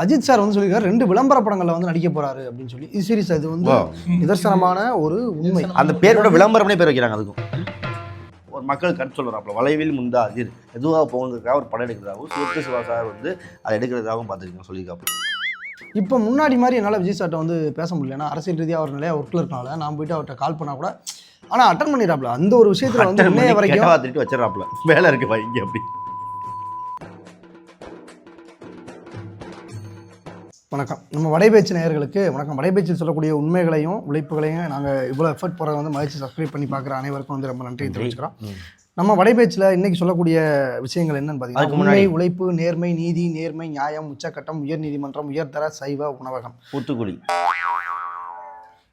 Ajith sir வந்து சொல்லியிருக்காரு 2 விளம்பர படங்கள்ல வந்து நடிக்க போறாரு அப்படின்னு சொல்லி. இது சீரியஸ், அது வந்து நிதர்சனமான ஒரு உண்மை. அந்த பேரோட விளம்பரம்னே பேர் வைக்கிறாங்க. அதுக்கும் ஒரு மக்கள் கருத்து சொல்கிறாப்புல வளைவில் முந்தாதிர் எதுவாக போகிறதுக்காக ஒரு படம் எடுக்கிறதாகவும் சிவப்பு சிவா சார் வந்து அதை எடுக்கிறதாகவும் பார்த்துருக்கேன் சொல்லியிருக்காப்புல. இப்போ முன்னாடி மாதிரி என்னால் விஜய் சார்ட்ட வந்து பேச முடியல. ஏன்னா அரசியல் ரீதியாக அவர் நிறையா ஒர்க்கில் இருக்கனால நான் போயிட்டு அவர்கிட்ட கால் பண்ணால் கூட ஆனால் அட்டன் பண்ணிடுறாப்புல. அந்த ஒரு விஷயத்தில் வந்து இன்னைய வரைக்கும் பார்த்துட்டு வச்சிடறாப்புல, வேலை இருக்கு வைங்க அப்படி. வணக்கம். நம்ம வடைபேச்சு நேயர்களுக்கு வணக்கம். வடைபேச்சில் சொல்லக்கூடிய உண்மைகளையும் உழைப்புகளையும் நாங்கள் இவ்வளோ எஃபர்ட் போகிறத வந்து மகிழ்ச்சி சப்ஸ்கிரைப் பண்ணி பார்க்குற அனைவருக்கும் வந்து ரொம்ப நன்றி தெரிவிச்சுக்கிறோம். நம்ம வடைபேச்சில் இன்னைக்கு சொல்லக்கூடிய விஷயங்கள் என்னன்னு பார்த்தீங்கன்னா, உண்மை, உழைப்பு, நேர்மை, நீதி, நேர்மை, நியாயம், உச்சக்கட்டம், உயர் நீதிமன்றம், உயர்தர சைவ உணவகம், ஊத்துக்குழி.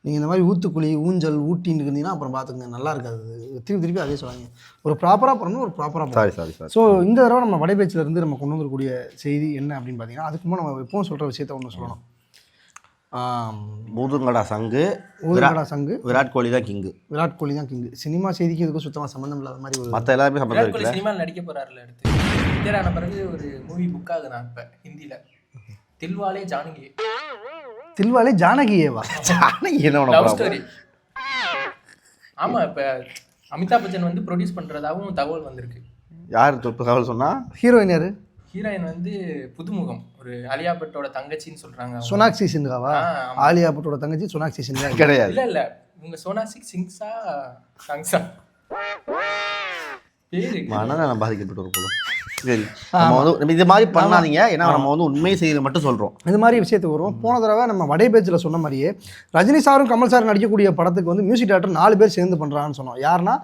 நீங்கள் இந்த மாதிரி ஊத்துக்குழி, ஊஞ்சல், ஊட்டின்னு இருந்தீங்கன்னா அப்புறம் பார்த்துங்க, நல்லா இருக்காது. திருப்பி அதே சொல்லுவாங்க. ஒரு ப்ராப்பராக பண்ணணும், ஒரு ப்ராப்பராக. சாரி. ஸோ இந்த தடவை நம்ம வடைபேச்சில் இருந்து நம்ம கொண்டு வந்துக்கூடிய செய்தி என்ன அப்படின்னு பார்த்தீங்கன்னா, அதுக்கு முன்னாடி நம்ம எப்பவும் சொல்கிற விஷயத்த ஒன்று சொல்லணும். ஊதுங்கடா சங்கு, விராட் கோலி தான் கிங்கு. விராட் கோலி தான் கிங்கு. சினிமா செய்திக்கு இதுக்கு சுத்தமாக சம்மந்தம் இல்லாத மாதிரி ஒரு மற்ற எல்லாருமே சம்மந்தம் இருக்குல்ல. சினிமாவில் நடிக்க போறாருல, அடுத்து ரிட்டையர் ஆன பிறகு ஒரு மூவி புக் ஆகுதான் இப்போ ஹிந்தியில். தில்வாலே ஜானகி. தில்வாலே ஜானகியேவா? ஜானகி என்ன லவ் ஸ்டோரி. ஆமாம், இப்போ அமிதாப் பச்சன் வந்து ப்ரொடியூஸ் பண்ணுறதாகவும் தகவல் வந்திருக்கு. யார் தகவல் சொன்னா? ஹீரோயின் யாரு? ஹீரோயின் வந்து புதுமுகம், ஒரு ஆலியா பட்டோட தங்கச்சின்னு சொல்றாங்க. சோனாக்ஷி சின்ஹாவா? ஆலியா பட்டோட தங்கச்சி சோனாக்ஷி சின்ஹா கிடையாது. இல்ல உங்க சோனாக்ஷி சிங்ஸா சங்ஸா பேரு மனநலம் பாதிக்கப்பட்ட ஒரு பொருள். சரி, நம்ம வந்து இது மாதிரி பண்ணாதீங்க. ஏன்னா நம்ம வந்து உண்மை செய்தி மட்டும் சொல்றோம். இது மாதிரி விஷயத்துக்கு வருவோம். போன தடவை நம்ம வடைபேச்சில் சொன்ன மாதிரியே ரஜினி சாரும் கமல் சாரும் நடிக்கக்கூடிய படத்துக்கு வந்து மியூசிக் டைரக்டர் 4 பேர் சேர்ந்து பண்றாங்கன்னு சொன்னோம். யாருன்னா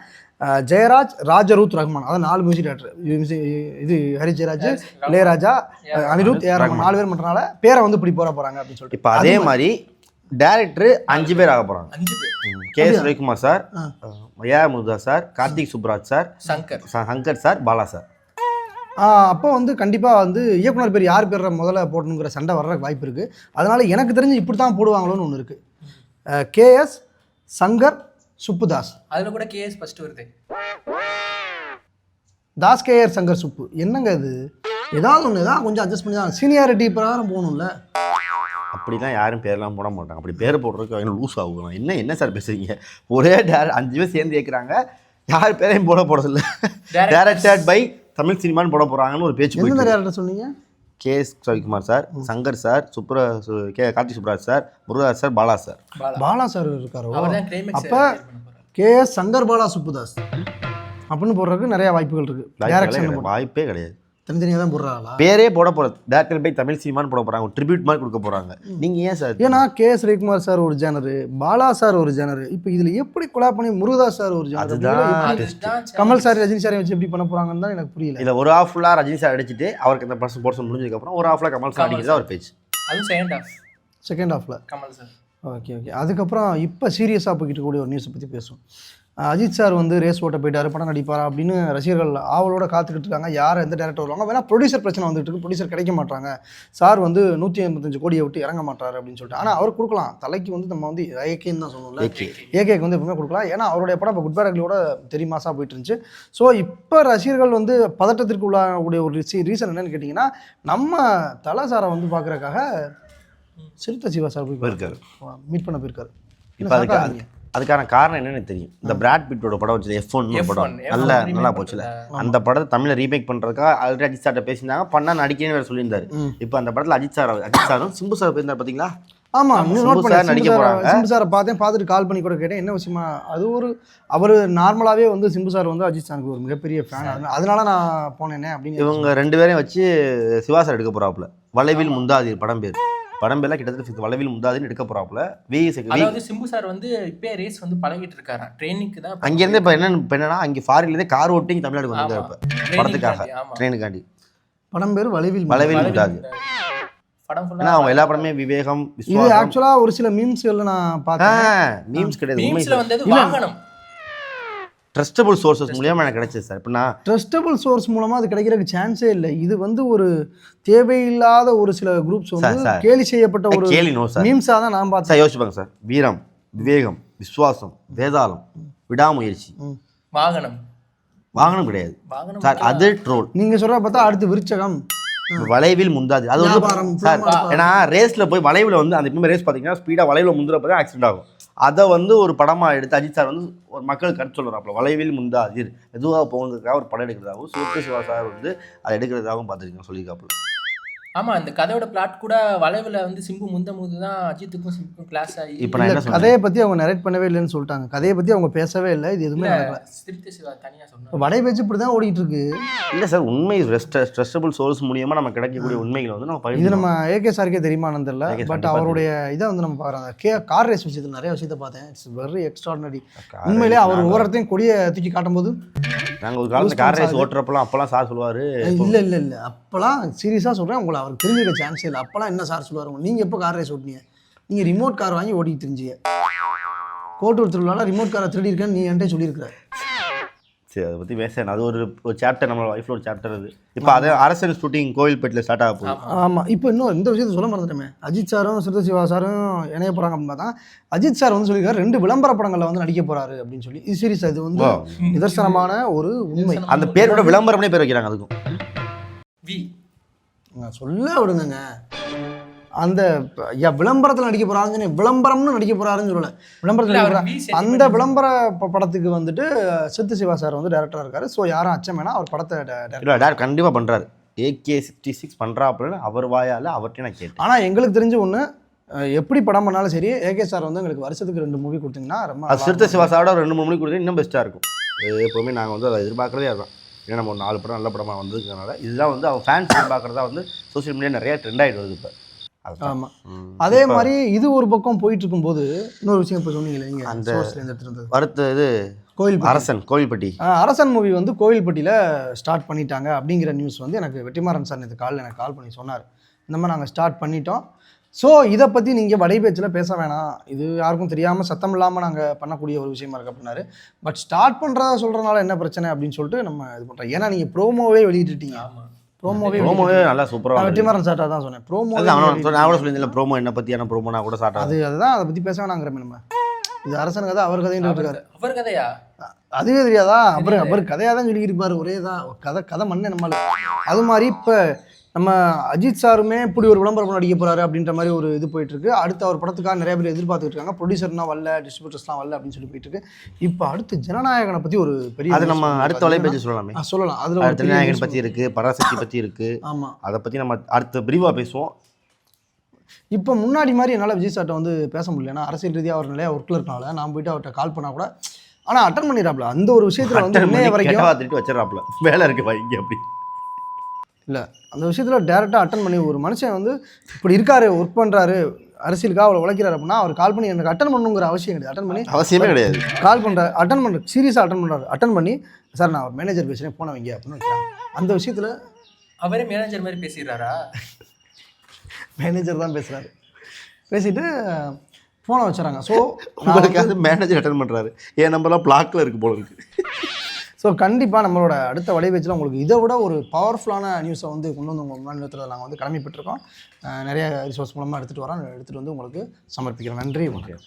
ஜெயராஜ், ராஜரூத் ரஹ்மான், அதாவது 4 மியூசிக் டைரக்டர். இது ஹரி ஜெயராஜ், இளையராஜா, அனிருத், ஏஆர் ரஹ்மான் 4 பேர் பண்றதுனால பேரை வந்து இப்படி போறாங்க அப்படின்னு சொல்லிட்டு. இப்போ அதே மாதிரி டைரக்டர் 5 பேர் ஆக போறாங்க. 5 பேர். K S. Ravikumar sir, A R Muruga sir, Karthik Subbaraj sir, Shankar sir, Bala sir. அப்போ வந்து கண்டிப்பாக வந்து இயக்குனர் பேர் யார் பேர் முதல்ல போடணுங்கிற சண்டை வர்ற வாய்ப்பு இருக்குது. அதனால எனக்கு தெரிஞ்சு இப்படி தான் போடுவாங்களோன்னு ஒன்று இருக்குது. கே.எஸ். சங்கர், சுப்புதாஸ். அதில் கூட கேஎஸ் ஃபர்ஸ்ட் வருது. தாஸ் கேஆர் சங்கர் சுப்பு. என்னங்க இது? ஏதாவது ஒன்று தான் கொஞ்சம் அட்ஜஸ்ட் பண்ணி தான் சீனியாரிட்டி பிரகாரம் போகணும்ல. அப்படிலாம் யாரும் பேர்லாம் போட மாட்டாங்க. அப்படி பேர் போடுறதுக்கு அவங்க லூஸ் ஆகும். என்ன சார் பேசுறீங்க? ஒரே 5 பேர் சேர்ந்து கேட்குறாங்க, யார் பேரையும் போடுறதில்ல. டைரக்டட் பை தமிழ் சினிமான்னு போட போகிறாங்கன்னு ஒரு பேச்சு. எந்த டேரக்டர் சொன்னீங்க? K S. Ravikumar sir, Shankar sir, Karthik Subbaraj sir, Murugadoss sir, Bala sir. Bala sir இருக்காரோ? அப்போ கே.எஸ். சங்கர், பாலா, சுப்புதாஸ் அப்படின்னு போடுறதுக்கு நிறைய வாய்ப்புகள் இருக்கு. டைரக்ஷன் வாய்ப்பே கிடையாது. தனித்தனியாக தான் போடுறாங்களா? பேரே போட போகிறது டைரக்டர் பை தமிழ் சினிமான்னு போட போகிறாங்க. ஒரு ட்ரிபியூட் மாதிரி கொடுக்க போகிறாங்க. நீங்கள் ஏன் சார்? ஏன்னா கே.எஸ். ரவிக்குமார் சார் ஒரு ஜேனரு, பாலா சார் ஒரு ஜேனரு. இப்போ இதில் எப்படி கொலா பண்ணி முருகதாஸ் சார் ஒரு ஜேனர், கமல் சார், ரஜினி சாரை வச்சு எப்படி பண்ண போகிறாங்கன்னு தான் எனக்கு புரியல. இதில் ஒரு ஹாஃப் ஃபுல்லாக ரஜினி சார் அடிச்சுட்டு அவருக்கு அந்த போர்ஷன் முடிஞ்சதுக்கப்புறம் ஒரு ஹாஃபில் கமல் சார் அடிக்கிறது ஒரு பேச்சு. அது செகண்ட் ஹாஃபில் கமல் சார். ஓகே. அதுக்கப்புறம் இப்போ சீரியஸாக போய்கிட்டு இருக்கக்கூடிய ஒரு நியூஸை பற்றி பேசுவோம். அஜித் சார் வந்து ரேஸ் ஓட்ட போயிட்டார், படம் நடிப்பாரா அப்படின்னு ரசிகர்கள் ஆவலோட காத்துக்கிட்டு இருக்காங்க. யார் எந்த டேரக்டர் வருவாங்க? வேணா ப்ரொடியூசர் பிரச்சனை வந்துட்டு இருக்கு. ப்ரொடியூசர் கிடைக்க மாட்டாங்க. சார் வந்து 185 கோடியை விட்டு இறங்க மாட்டார் அப்படின்னு சொல்லிட்டு. ஆனால் அவர் கொடுக்கலாம். தலைக்கு வந்து நம்ம வந்து ஏகேன்னு தான் சொல்லணும்ல. ஏகேக்கு வந்து எப்பவுமே கொடுக்கலாம். ஏன்னா அவருடைய படம் இப்போ குட் பேட் அக்லியோட தெரியுமாசா போயிட்டு இருந்துச்சு. ஸோ இப்போ ரசிகர்கள் வந்து பதட்டத்திற்கு உள்ளக்கூடிய ஒரு ரீசன் என்னன்னு கேட்டிங்கன்னா, நம்ம தலை சாரை வந்து பார்க்குறதுக்காக சிறுத்தை சிவா சார் போயிருக்காரு, மீட் பண்ண போயிருக்காரு. அதுக்கான காரணம் என்னன்னு தெரியும். இந்த பிராட் பிட்டோட படம் வச்சு F1 படம் நல்லா போச்சுல. அந்த படத்தை தமிழில் ரீமேக் பண்ணுறதுக்காக ஆல்ரெடி அஜித் சார்ட்ட பேசியிருந்தாங்க. பண்ணா நடிக்கணும்னு வேறு சொல்லியிருந்தாரு. இப்போ அந்த படத்தில் அஜித் சாரும் சிம்பு சார் போயிருந்தார் பார்த்தீங்களா? ஆமாம், நடிக்க போகிறாங்க. சிம்பு சாரை பார்த்துட்டு கால் பண்ணி கூட கேட்டேன், என்ன விஷயமா? அது அவர் நார்மலாகவே வந்து சிம்பு சார் வந்து அஜித் சாருக்கு ஒரு மிகப்பெரிய ஃபேன். அதனால நான் போனேனே அப்படின்னு. இவங்க 2 பேரையும் வச்சு சிவா சார் எடுக்க போகிறாப்புல. வளைவில் முந்தாதிர் படம் பேர்லாம் கிட்டத்தட்ட வளைவில் முந்தாதின்னு எடுக்க போறாப்புல. அதாவது சிம்பு சார் வந்து இப்பே ரேஸ் வந்து பழகிட்டு இருக்காரு. ட்ரெயினிங்க்கு தான். அங்கேருந்து இப்போ என்னன்னா அங்கே ஃபாரின்லேருந்து கார் ஓட்டிங் தமிழ்நாடு வந்திருக்காரு இப்போ படத்துக்காக, ட்ரெயினுக்காண்டி. படம் பேர் வளைவில் முந்தாது. படம் ஃபுல்லா அவங்க எல்லா படமே விவேகம், இது ஆக்சுவலா ஒரு சில மீம்ஸ்கள்ல நான் பார்த்தேன். மீம்ஸ் கிடையாது, மீம்ஸ்ல வந்தது வாகனம். ட்ரஸ்டபிள் சோர்சஸ் மூலமா எனக்கு கிடைச்சது சார். இப்போ நான் ட்ரஸ்டபிள் சோர்ஸ் மூலமா அது கிடைக்கிறதுக்கு சான்ஸே இல்லை. இது வந்து ஒரு தேவையில்லாத ஒரு சில குரூப்ஸ் வந்து கேலி செய்யப்பட்ட ஒரு மீம்ஸாக தான் நான் பார்த்தேன். யோசிப்பாங்க சார். வீரம், விவேகம், விஸ்வாசம், வேதாளம், விடாமுயற்சி, வாகனம் கிடையாது சார். அது ட்ரோல். நீங்க சொல்ற பார்த்தா அடுத்து விருச்சகம், வளைவில் முந்தாது அது வியாபாரம், வந்து சார் வியாபாரம். ஏன்னா ரேஸில் போய் வளைவில் வந்து அந்த எப்பவுமே ரேஸ் பார்த்தீங்கன்னா ஸ்பீடாக வளைவில் முந்துறப்ப தான் ஆக்சிடென்ட் ஆகும். அதை வந்து ஒரு படமாக எடுத்து அஜித் சார் வந்து ஒரு மக்களுக்கு கருத்து சொல்கிறாப்புல வளைவில் முந்தாது எதுவாக போகிறதுக்காக ஒரு படம் எடுக்கிறதாகவும் சூப்பர் சிவா சார் வந்து அதை எடுக்கிறதாகவும் பார்த்துருக்கேன் சொல்லியிருக்காப்புல. ஆமா அந்த கதையோட பிளாட் கூட வளைவுல வந்து சிம்பு முந்த போது தான் அஜித்துக்கும் சிம்புக்கும் கிளாஸ் ஆகி இப்போ நான் என்ன சொன்னேன் கதையை பற்றி அவங்க நரேட் பண்ணவே இல்லைன்னு சொல்லிட்டாங்க. கதையை பற்றி அவங்க பேசவே இல்லை. இது எதுவுமே நடக்கல. சிறுத்தை சிவா தனியா சொன்னாங்க. இப்போ வடை பேச்சு இப்படி தான் ஓடிட்டு இருக்கு. இல்லை சார் உண்மை ஸ்ட்ரெஸ்டபிள் சோர்ஸ் மூலியமாக நம்ம கிடைக்கக்கூடிய உண்மைகளை வந்து நம்ம இது பகிர்ந்து நம்ம ஏகே சாருக்கே தெரியுமான்னு தெரியல. AK பட் சாருக்கு அவருடைய இதை வந்து நம்ம பார்க்குறோம். கார் ரேஸ் விஷயத்தில் நிறைய விஷயத்த பார்த்தேன். It's very extraordinary. உண்மையிலே அவர் ஒவ்வொருத்தையும் கொடியை தூக்கி காட்டும் போது நாங்கள் ஒரு காலத்தில் கார் ரேஸ் ஓட்டுறப்பெல்லாம் அப்போல்லாம் சார் சொல்லுவார் இல்லை அப்போலாம் சீரியஸாக சொல்கிறேன், உங்களை அவர் தெரிஞ்சுக்க சான்ஸே இல்லை. அப்போலாம் என்ன சார் சொல்லுவார், நீங்கள் எப்போ கார் ரேஸ் ஓட்டினீங்க, நீங்கள் ரிமோட் கார் வாங்கி ஓட்டிட்டு தெரிஞ்சிங்க, கோட்டூர் திருவிழாவில் ரிமோட் காரை திருடி இருக்கேன்னு நீ என்கிட்ட சொல்லியிருக்கிற. சரி அதை பற்றி பேசுறேன். அது ஒரு சாப்டர் நம்ம லைஃப்பில் ஒரு சாப்டர் அது. இப்போ அது அரசன் ஷூட்டிங் கோவில்பேட்டில் ஸ்டார்ட் ஆக போகுது. ஆமாம். இப்போ இன்னும் இந்த விஷயத்தை சொல்ல மறந்துட்டோமே. அஜித் சாரும் சிறுத்தை சிவா சாரும் இணைய போகிறாங்க அப்படின்னு பார்த்தா அஜித் சார் வந்து சொல்லியிருக்காரு 2 விளம்பர படங்களில் வந்து நடிக்க போகிறாரு அப்படின்னு சொல்லி. இது சீரியஸ், இது வந்து நிதர்சனமான ஒரு உண்மை. அந்த பேரோட விளம்பரம்னே பேர் வைக்கிறாங்க அதுக்கும். வி சொல்ல விடுங்க. அந்த விளம்பரத்தில் நடிக்க போகிறாருன்னு விளம்பரம்னு நடிக்க போகிறாருன்னு சொல்லலை. விளம்பரத்தில் நடிக்க போகிறார். அந்த விளம்பர படத்துக்கு வந்துட்டு சிறுத்தை சிவா சார் வந்து டேரக்டராக இருக்காரு. ஸோ யாரும் அச்சம் வேணா, அவர் படத்தை டேரக்ட் கண்டிப்பாக பண்ணுறாரு. AK66 பண்ணுறாப்புலன்னு அவர் வாயால் அவர்கிட்ட நான் கேட்டேன். ஆனால் எங்களுக்கு தெரிஞ்ச ஒன்று, எப்படி படம் பண்ணாலும் சரி ஏகே சார் வந்து எங்களுக்கு வருஷத்துக்கு 2 மூவி கொடுத்தீங்கன்னா ரொம்ப அது சிறுத்தை சிவா சாரோட ஒரு 2-3 மணி கொடுத்தா இன்னும் பெஸ்ட்டாக இருக்கும். எப்போவுமே நாங்கள் வந்து அதை எதிர்பார்க்குறதே அதுதான். ஏன்னா நம்ம ஒரு 4 படம் நல்ல படமாக வந்ததுனால இதுதான் வந்து அவன் ஃபேன்ஸ் எதிர்பார்க்குறதா வந்து சோஷியல் மீடியா நிறைய ட்ரெண்ட் ஆகிட்டு வருது இப்போ. ஆமாம். அதே மாதிரி இது ஒரு பக்கம் போயிட்டு இருக்கும்போது இன்னொரு விஷயம் இப்போ சொன்னீங்களே நீங்கள் அந்த எடுத்துட்டு இருந்தது அடுத்த இது கோவில்பட்டி அரசன் மூவி வந்து கோவில்பட்டியில் ஸ்டார்ட் பண்ணிட்டாங்க அப்படிங்கிற நியூஸ் வந்து எனக்கு வெற்றிமாறன் சார் இந்த எனக்கு கால் பண்ணி சொன்னார். இந்த மாதிரி நாங்கள் ஸ்டார்ட் பண்ணிட்டோம். ஸோ இதை பற்றி நீங்கள் வடை பேச்சில் பேச வேணாம், இது யாருக்கும் தெரியாமல் சத்தம் இல்லாமல் நாங்கள் பண்ணக்கூடிய ஒரு விஷயமா இருக்குது அப்படின்னாரு. பட் ஸ்டார்ட் பண்ணுறதா சொல்கிறனால என்ன பிரச்சனை அப்படின்னு சொல்லிட்டு நம்ம இது பண்ணுறோம். ஏன்னா நீங்கள் ப்ரோமோவே வெளியிட்டுட்டீங்க. ப்ரோமோவே நல்லா சூப்பராக வெற்றிமாறன் சார்ட்டாக தான் சொன்னேன். ப்ரோமோ நான் கூட சொல்லியிருந்தேன். ப்ரோமோ என்ன பற்றியான ப்ரோமோனா கூட ஸ்டார்ட் அதுதான் அதை பற்றி பேச வேணாங்கிறமே. நம்ம இது அரசன் கதை, அவர் கதைன்னு இருக்காரு. அவர் கதையா அதுவே தெரியாதா? அவர் கதையாக தான் சொல்லிக்கிட்டு இருப்பார். ஒரே தான் கதை மண்ணே நம்மள. அது மாதிரி இப்போ நம்ம அஜித் சாருமே இப்படி ஒரு விளம்பரம் நடிக்க போகிறாரு அப்படின்ற மாதிரி ஒரு இது போயிட்டுருக்கு. அடுத்து அவர் படத்துக்காக நிறைய பேர் எதிர்பார்த்துட்டு இருக்காங்க. ப்ரொடியூசர்லாம் வரல, டிஸ்ட்ரிபியூட்டர்ஸ்லாம் வரல அப்படின்னு சொல்லி போயிட்டு இருக்கு. இப்போ அடுத்து ஜனநாயகனை பற்றி ஒரு பெரிய அது நம்ம அடுத்த தொலைபேசி சொல்லலாமே. சொல்லலாம். அதில் ஜனநாயகன் பற்றி இருக்குது, பராசக்தி பற்றி இருக்குது. ஆமாம், அதை பற்றி நம்ம அடுத்த விரிவாக பேசுவோம். இப்போ முன்னாடி மாதிரி என்னால் விஜய் சார்ட்ட வந்து பேச முடியல. ஏன்னா அரசியல் ரீதியாக அவர் நிறையா ஒர்க்கில் இருக்கனால நான் போயிட்டு அவர்கிட்ட கால் பண்ணால் கூட ஆனால் அட்டன் பண்ணிடுறாப்ல. அந்த ஒரு விஷயத்தில் வந்து இன்னைய வரைக்கும் வச்சிடறாப்ல, வேலை இருக்குது வைங்க அப்படி இல்லை. அந்த விஷயத்தில் டேரெக்டாக அட்டன் பண்ணி ஒரு மனுஷன் வந்து இப்படி இருக்காரு, ஒர்க் பண்ணுறாரு, அரசியலுக்காக அவ்வளோ உழைக்கிறாரு அப்படின்னா அவர் கால் பண்ணி எனக்கு அட்டன் பண்ணுங்கிற அவசியம் கிடையாது. அட்டன் பண்ணி அவசியமே கிடையாது. கால் பண்ணுறாரு, அட்டன் பண்ணுற சீரியஸாக அட்டன் பண்ணுறாரு. அட்டன் பண்ணி சார் நான் மேனேஜர் பேசுகிறேன் போன வைங்க அப்படின்னு வைக்கிறாங்க. அந்த விஷயத்தில் அவரே மேனேஜர் மாதிரி பேசிடுறாரா? மேனேஜர் தான் பேசுகிறாரு. பேசிட்டு ஃபோனை வச்சுறாங்க. ஸோ உங்களுக்கு அது மேனேஜர் அட்டன் பண்ணுறாரு. என் நம்பர்லாம் பிளாக்ல இருக்குது போல இருக்குது. ஸோ கண்டிப்பாக நம்மளோட அடுத்த வலைபேச்சில் உங்களுக்கு இதை விட ஒரு பவர்ஃபுல்லான நியூஸை வந்து கொண்டு வந்து உங்கள் முன்னாடி நிறுத்துறதை நாங்கள் வந்து கடமைப்பட்டிருக்கோம். நிறைய ரிசோர்ஸ் மூலமாக எடுத்துகிட்டு வந்து உங்களுக்கு சமர்ப்பிக்கிறோம். நன்றி, வணக்கம்.